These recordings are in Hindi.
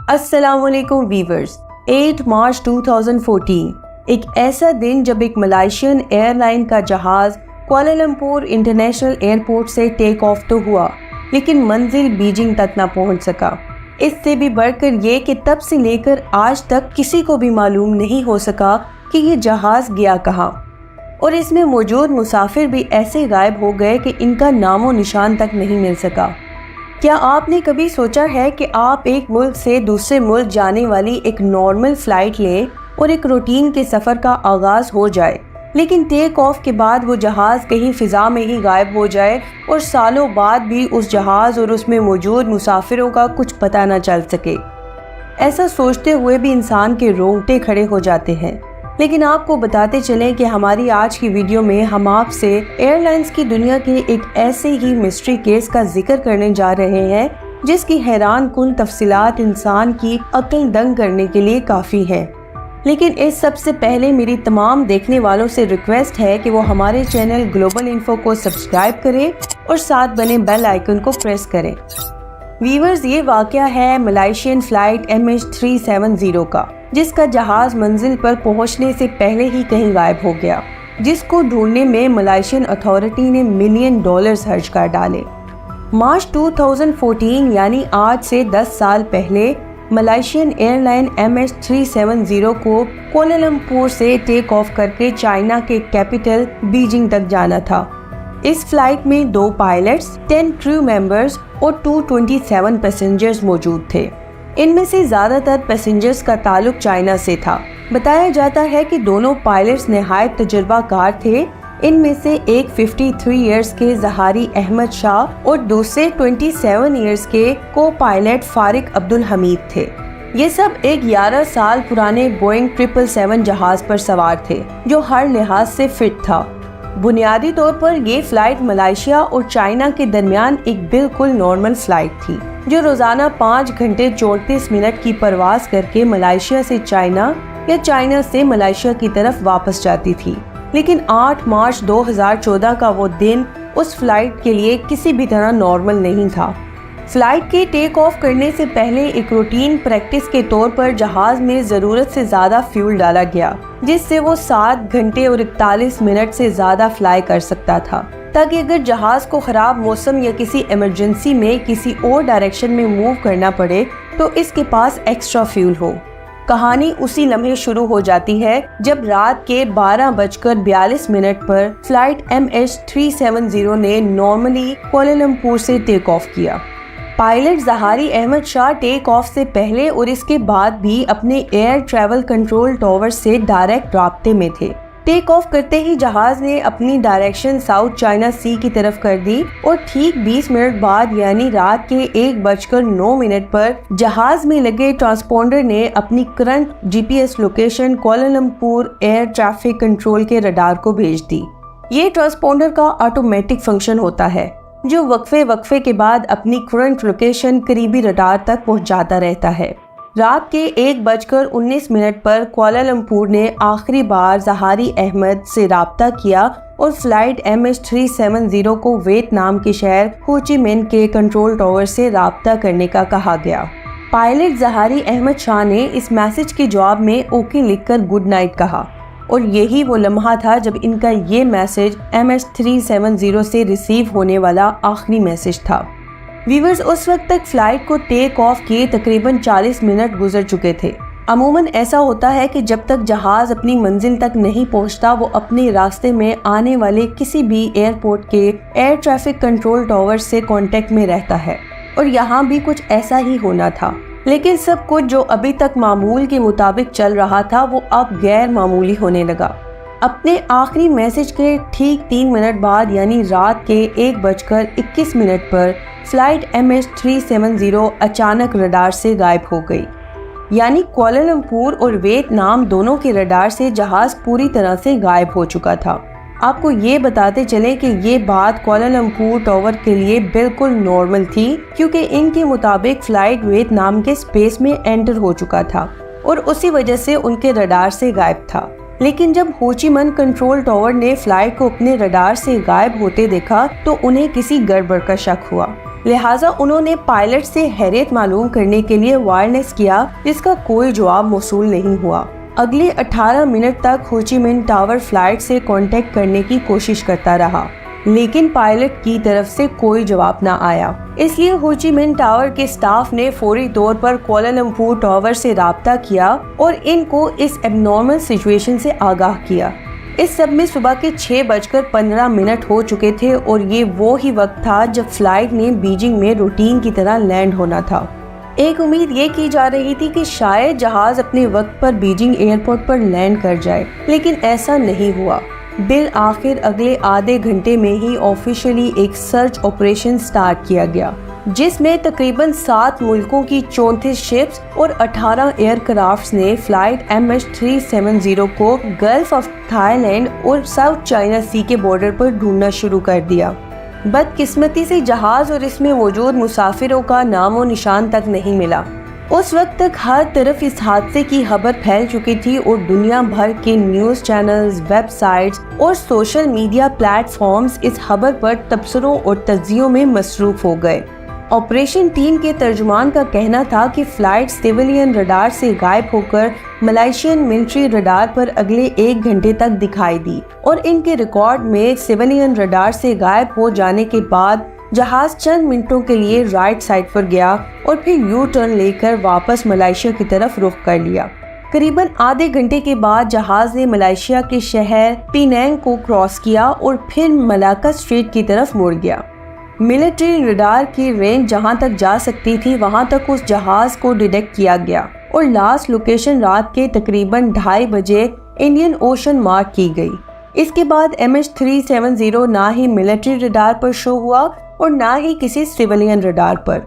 अस्सलामुअलैकुम वीवर्स। 8 मार्च 2014 एक ऐसा दिन जब एक मलाइशियन एयरलाइन का जहाज कुआलालंपुर इंटरनेशनल एयरपोर्ट से टेक ऑफ तो हुआ, लेकिन मंजिल बीजिंग तक ना पहुंच सका। इससे भी बढ़कर ये कि तब से लेकर आज तक किसी को भी मालूम नहीं हो सका कि ये जहाज गया कहाँ, और इसमें मौजूद मुसाफिर भी ऐसे गायब हो गए कि इनका नामो निशान तक नहीं मिल सका। क्या आपने कभी सोचा है कि आप एक मुल्क से दूसरे मुल्क जाने वाली एक नॉर्मल फ़्लाइट लें और एक रूटीन के सफ़र का आगाज़ हो जाए, लेकिन टेक ऑफ के बाद वो जहाज़ कहीं फ़िज़ा में ही गायब हो जाए और सालों बाद भी उस जहाज़ और उसमें मौजूद मुसाफिरों का कुछ पता न चल सके। ऐसा सोचते हुए भी इंसान के रोंगटे खड़े हो जाते हैं। लेकिन आपको बताते चलें कि हमारी आज की वीडियो में हम आपसे एयरलाइंस की दुनिया के एक ऐसे ही मिस्ट्री केस का जिक्र करने जा रहे हैं जिसकी हैरान कुन तफसीलात इंसान की अक्ल दंग करने के लिए काफ़ी है। लेकिन इस सबसे पहले मेरी तमाम देखने वालों से रिक्वेस्ट है कि वो हमारे चैनल ग्लोबल इन्फो को सब्सक्राइब करें और साथ बने बेल आइकन को प्रेस करें। वीवर्स, ये वाकया है मलाइशियन फ़्लाइट MH370 का, जिसका जहाज़ मंजिल पर पहुंचने से पहले ही कहीं गायब हो गया, जिसको ढूंढने में मलाइशियन अथॉरिटी ने $1 मिलियन खर्च कर डाले। मार्च 2014 यानी आज से 10 साल पहले मलाइशियन एयरलाइन MH370 को कुआलालंपुर से टेक ऑफ करके चाइना के कैपिटल बीजिंग तक जाना था। इस फ्लाइट में 2 पायलट्स, 10 क्रू मेंबर्स और 227 पैसेंजर्स मौजूद थे। इनमें से ज़्यादातर पैसेंजर्स का ताल्लुक चाइना से था। बताया जाता है कि दोनों पायलट्स नहायत तजुर्बाकार थे। इनमें से एक 53 इयर्स के ज़हारी अहमद शाह और दूसरे 27 इयर्स के को पायलट फारिक अब्दुल हमीद थे। ये सब एक 11 साल पुराने बोइंग 777 जहाज पर सवार थे, जो हर लिहाज से फिट था। बुनियादी तौर पर ये फ्लाइट मलाइशिया और चाइना के दरमियान एक बिल्कुल नॉर्मल फ्लाइट थी, जो रोजाना 5 घंटे 34 मिनट की परवाज करके मलाइशिया से चाइना या चाइना से मलाइशिया की तरफ वापस जाती थी। लेकिन 8 मार्च 2014 का वो दिन उस फ्लाइट के लिए किसी भी तरह नॉर्मल नहीं था। फ्लाइट के टेक ऑफ करने से पहले एक रूटीन प्रैक्टिस के तौर पर जहाज में ज़रूरत से ज़्यादा फ्यूल डाला गया, जिससे वो 7 घंटे और 41 मिनट से ज़्यादा फ्लाई कर सकता था, ताकि अगर जहाज को ख़राब मौसम या किसी इमरजेंसी में किसी और डायरेक्शन में मूव करना पड़े तो इसके पास एक्स्ट्रा फ्यूल हो। कहानी उसी लम्हे शुरू हो जाती है जब रात के 12:42 पर फ्लाइट MH370 ने नॉर्मली कुआलालंपुर से टेक ऑफ किया। Pilot Zaharie Ahmad Shah take off से पहले और इसके बाद भी अपने एयर ट्रैवल कंट्रोल टावर से डायरेक्ट राब्ते में थे। टेक ऑफ करते ही जहाज ने अपनी डायरेक्शन साउथ चाइना सी की तरफ कर दी और ठीक 20 मिनट बाद यानी रात के 1:09 पर जहाज में लगे ट्रांसपोंडर ने अपनी current GPS location Kuala Lumpur air traffic control के रडार को भेज दी। ये ट्रांसपोंडर का ऑटोमेटिक फंक्शन होता है, जो वक्फे के बाद अपनी करंट लोकेशन करीबी रडार तक पहुंचाता रहता है। रात के 1:19 पर कुआलालंपुर ने आखिरी बार ज़हारी अहमद से राब्ता किया और फ्लाइट MH370 को वियतनाम के शहर हो ची मिन्ह के कंट्रोल टावर से राब्ता करने का कहा गया। पायलट ज़हारी अहमद शाह ने इस मैसेज के जवाब में ओके लिखकर गुड नाइट कहा, और यही वो लम्हा था जब इनका ये मैसेज MH370 से रिसीव होने वाला आखिरी मैसेज था। वीवर्स, उस वक्त तक फ्लाइट को टेक ऑफ किए तकरीबन 40 मिनट गुजर चुके थे। अमूमन ऐसा होता है कि जब तक जहाज अपनी मंजिल तक नहीं पहुंचता, वो अपने रास्ते में आने वाले किसी भी एयरपोर्ट के एयर ट्रैफिक कंट्रोल टावर से कांटेक्ट में रहता है, और यहाँ भी कुछ ऐसा ही होना था। लेकिन सब कुछ जो अभी तक मामूल के मुताबिक चल रहा था वो अब गैर मामूली होने लगा। अपने आखिरी मैसेज के ठीक 3 मिनट बाद यानी रात के 1:21 पर फ्लाइट MH370 अचानक रडार से गायब हो गई। यानी कुआलालंपुर और वियतनाम दोनों के रडार से जहाज पूरी तरह से गायब हो चुका था। आपको ये बताते चले कि ये बात कुआलालंपुर टावर के लिए बिल्कुल नॉर्मल थी, क्योंकि इनके मुताबिक फ्लाइट वियतनाम के स्पेस में एंटर हो चुका था और उसी वजह से उनके रडार से गायब था। लेकिन जब हो ची मिन्ह कंट्रोल टावर ने फ्लाइट को अपने रडार से गायब होते देखा तो उन्हें किसी गड़बड़ का शक हुआ। लिहाजा उन्होंने पायलट से हैरियत मालूम करने के लिए वायरलेस किया, जिसका कोई जवाब मौसूल नहीं हुआ। अगले 18 मिनट तक हो ची मिन्ह टावर फ्लाइट से कांटेक्ट करने की कोशिश करता रहा, लेकिन पायलट की तरफ से कोई जवाब न आया। इसलिए हो ची मिन्ह टावर के स्टाफ ने फौरी तौर पर कुआलालंपुर टावर से राब्ता किया और इनको इस एबनॉर्मल सिचुएशन से आगाह किया। इस सब में सुबह के 6:15 हो चुके थे और ये वो ही वक्त था जब फ्लाइट ने बीजिंग में रूटीन की तरह लैंड होना था। एक उम्मीद ये की जा रही थी कि शायद जहाज अपने वक्त पर बीजिंग एयरपोर्ट पर लैंड कर जाए, लेकिन ऐसा नहीं हुआ। बिल आखिर अगले आधे घंटे में ही ऑफिशियली एक सर्च ऑपरेशन स्टार्ट किया गया, जिसमें तकरीबन 7 मुल्कों की 34 शिप्स और 18 एयरक्राफ्ट्स ने फ्लाइट MH370 को गल्फ ऑफ थाईलैंड और साउथ चाइना सी के बॉर्डर पर ढूंढना शुरू कर दिया। बदकिस्मती से जहाज और इसमें मौजूद मुसाफिरों का नामो निशान तक नहीं मिला। उस वक्त तक हर तरफ इस हादसे की खबर फैल चुकी थी और दुनिया भर के न्यूज चैनल्स, वेबसाइट्स और सोशल मीडिया प्लेटफॉर्म्स इस खबर पर तबसरों और तज्जियों में मसरूफ हो गए। ऑपरेशन टीम के तर्जुमान का कहना था कि फ्लाइट सिविलियन रडार से गायब होकर मलेशियन मिलिट्री रडार पर अगले 1 घंटे तक दिखाई दी और इनके रिकॉर्ड में सिविलियन रडार से गायब हो जाने के बाद जहाज चंद मिनटों के लिए राइट साइड पर गया और फिर यू टर्न लेकर वापस मलेशिया की तरफ रुख कर लिया। करीबन आधे घंटे के बाद जहाज ने मलेशिया के शहर पिनांग को क्रॉस किया और फिर मलाक्का स्ट्रेट की तरफ मुड़ गया। मिलिट्री रडार की रेंज जहां तक जा सकती थी वहां तक उस जहाज को डिटेक्ट किया गया और लास्ट लोकेशन रात के तकरीबन 2:30 बजे इंडियन ओशन मार्क की गई। इसके बाद MH370 ना ही मिलिट्री रडार पर शो हुआ और ना ही किसी सिविलियन रडार पर।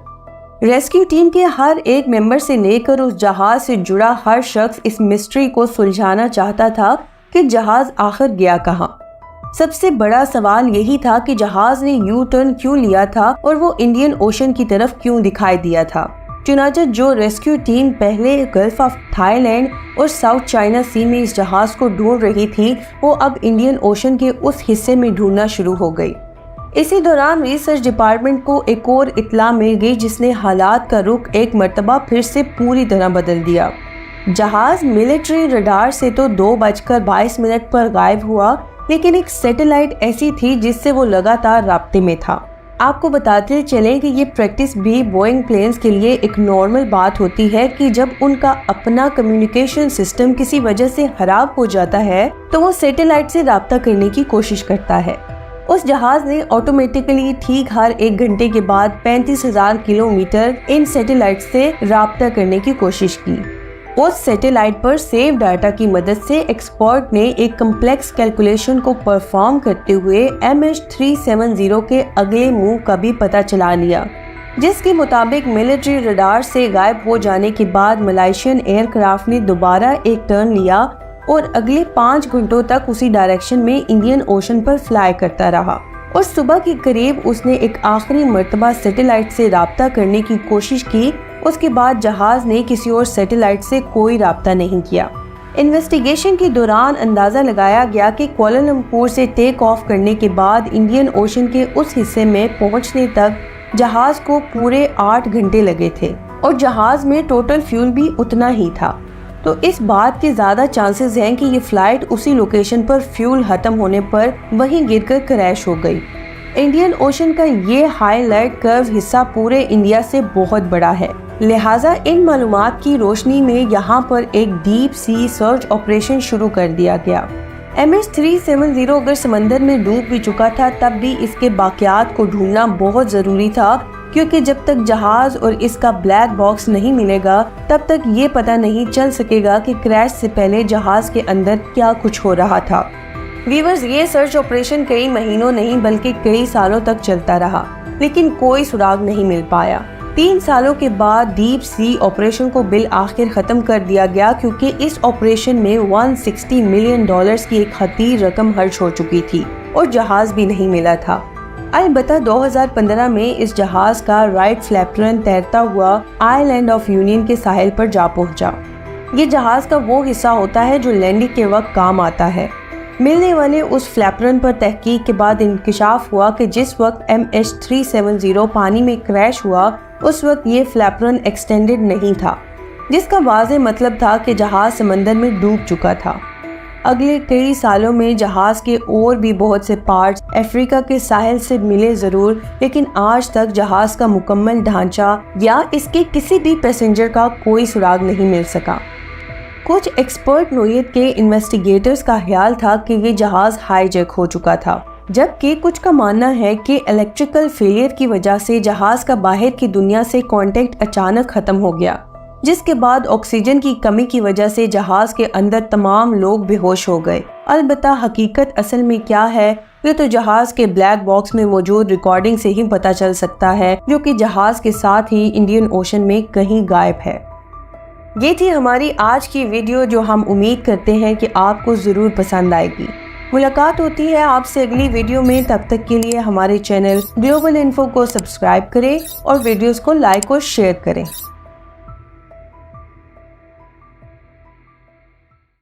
रेस्क्यू टीम के हर एक मेंबर से लेकर उस जहाज से जुड़ा हर शख्स इस मिस्ट्री को सुलझाना चाहता था कि जहाज आखिर गया कहां। सबसे बड़ा सवाल यही था कि जहाज ने यू टर्न क्यों लिया था और वो इंडियन ओशन की तरफ क्यों दिखाई दिया था। चुनांचे जो रेस्क्यू टीम पहले गल्फ ऑफ थाईलैंड और साउथ चाइना सी में इस जहाज को ढूंढ रही थी, वो अब इंडियन ओशन के उस हिस्से में ढूंढना शुरू हो गई। इसी दौरान रिसर्च डिपार्टमेंट को एक और इत्तला मिल गई, जिसने हालात का रुख एक मर्तबा फिर से पूरी तरह बदल दिया। जहाज मिलिट्री रडार से तो 2:22 पर गायब हुआ, लेकिन एक सैटेलाइट ऐसी थी जिससे वो लगातार राब्ते में था। आपको बताते चलें कि ये प्रैक्टिस भी बोइंग प्लेन्स के लिए एक नॉर्मल बात होती है कि जब उनका अपना कम्युनिकेशन सिस्टम किसी वजह से खराब हो जाता है तो वो सैटेलाइट से राब्ता करने की कोशिश करता है। उस जहाज ने ऑटोमेटिकली ठीक हर 1 घंटे के बाद 35,000 किलोमीटर इन सैटेलाइट से राब्ता करने की कोशिश की। उस सैटेलाइट पर सेव डाटा की मदद से एक्सपर्ट ने एक कम्प्लेक्स कैलकुलेशन को परफॉर्म करते हुए MH370 के अगले मूव का भी पता चला लिया, जिसके मुताबिक मिलिट्री रडार से गायब हो जाने के बाद मलेशियन एयरक्राफ्ट ने दोबारा एक टर्न लिया और अगले 5 घंटों तक उसी डायरेक्शन में इंडियन ओशन पर फ्लाई करता रहा और सुबह के करीब उसने एक आखिरी मर्तबा सैटेलाइट से राब्ता करने की कोशिश की। उसके बाद जहाज ने किसी और सैटेलाइट से कोई राब्ता नहीं किया। इन्वेस्टिगेशन के दौरान अंदाजा लगाया गया कि कुआलालंपुर से टेक ऑफ करने के बाद इंडियन ओशन के उस हिस्से में पहुंचने तक जहाज को पूरे 8 घंटे लगे थे और जहाज में टोटल फ्यूल भी उतना ही था। तो इस बात के ज़्यादा चांसेस हैं कि ये फ्लाइट उसी लोकेशन पर फ्यूल खत्म होने पर वहीं गिरकर क्रैश हो गई। इंडियन ओशन का ये हाईलाइट कर्व हिस्सा पूरे इंडिया से बहुत बड़ा है, लिहाजा इन मालूमात की रोशनी में यहाँ पर एक डीप सी सर्च ऑपरेशन शुरू कर दिया गया। MH370 अगर समंदर में डूब भी चुका था तब भी इसके बाकियात को ढूंढना बहुत ज़रूरी था, क्योंकि जब तक जहाज और इसका ब्लैक बॉक्स नहीं मिलेगा तब तक ये पता नहीं चल सकेगा कि क्रैश से पहले जहाज के अंदर क्या कुछ हो रहा था। व्यूअर्स, ये सर्च ऑपरेशन कई महीनों नहीं बल्कि कई सालों तक चलता रहा, लेकिन कोई सुराग नहीं मिल पाया। 3 सालों के बाद डीप सी ऑपरेशन को बिल आखिर खत्म कर दिया गया, क्योंकि इस ऑपरेशन में $160 मिलियन की एक खतीर रकम खर्च हो चुकी थी और जहाज भी नहीं मिला था। अलबत्ता 2015 में इस जहाज का राइट फ्लैपरन तैरता हुआ आइलैंड ऑफ यूनियन के साहिल पर जा पहुंचा। ये जहाज का वो हिस्सा होता है जो लैंडिंग के वक्त काम आता है। मिलने वाले उस फ्लैपरन पर तहकीक के बाद इंकशाफ हुआ कि जिस वक्त MH370 पानी में क्रैश हुआ उस वक्त ये फ्लैपरन एक्सटेंडेड नहीं था, जिसका वाज़े मतलब था कि जहाज़ समंदर में डूब चुका था। अगले कई सालों में जहाज़ के और भी बहुत से पार्ट्स अफ्रीका के साहिल से मिले ज़रूर, लेकिन आज तक जहाज़ का मुकम्मल ढांचा या इसके किसी भी पैसेंजर का कोई सुराग नहीं मिल सका। कुछ एक्सपर्ट नोयत के इन्वेस्टिगेटर्स का ख्याल था कि ये जहाज़ हाईजैक हो चुका था, जबकि कुछ का मानना है कि इलेक्ट्रिकल फेलियर की वजह से जहाज़ का बाहर की दुनिया से कांटेक्ट अचानक ख़त्म हो गया, जिसके बाद ऑक्सीजन की कमी की वजह से जहाज़ के अंदर तमाम लोग बेहोश हो गए। अलबत्ता हकीकत असल में क्या है ये तो जहाज़ के ब्लैक बॉक्स में मौजूद रिकॉर्डिंग से ही पता चल सकता है, जो कि जहाज़ के साथ ही इंडियन ओशन में कहीं गायब है। ये थी हमारी आज की वीडियो, जो हम उम्मीद करते हैं कि आपको ज़रूर पसंद आएगी। मुलाकात होती है आपसे अगली वीडियो में। तब तक के लिए हमारे चैनल ग्लोबल इन्फो को सब्सक्राइब करें और वीडियोस को लाइक और शेयर करें।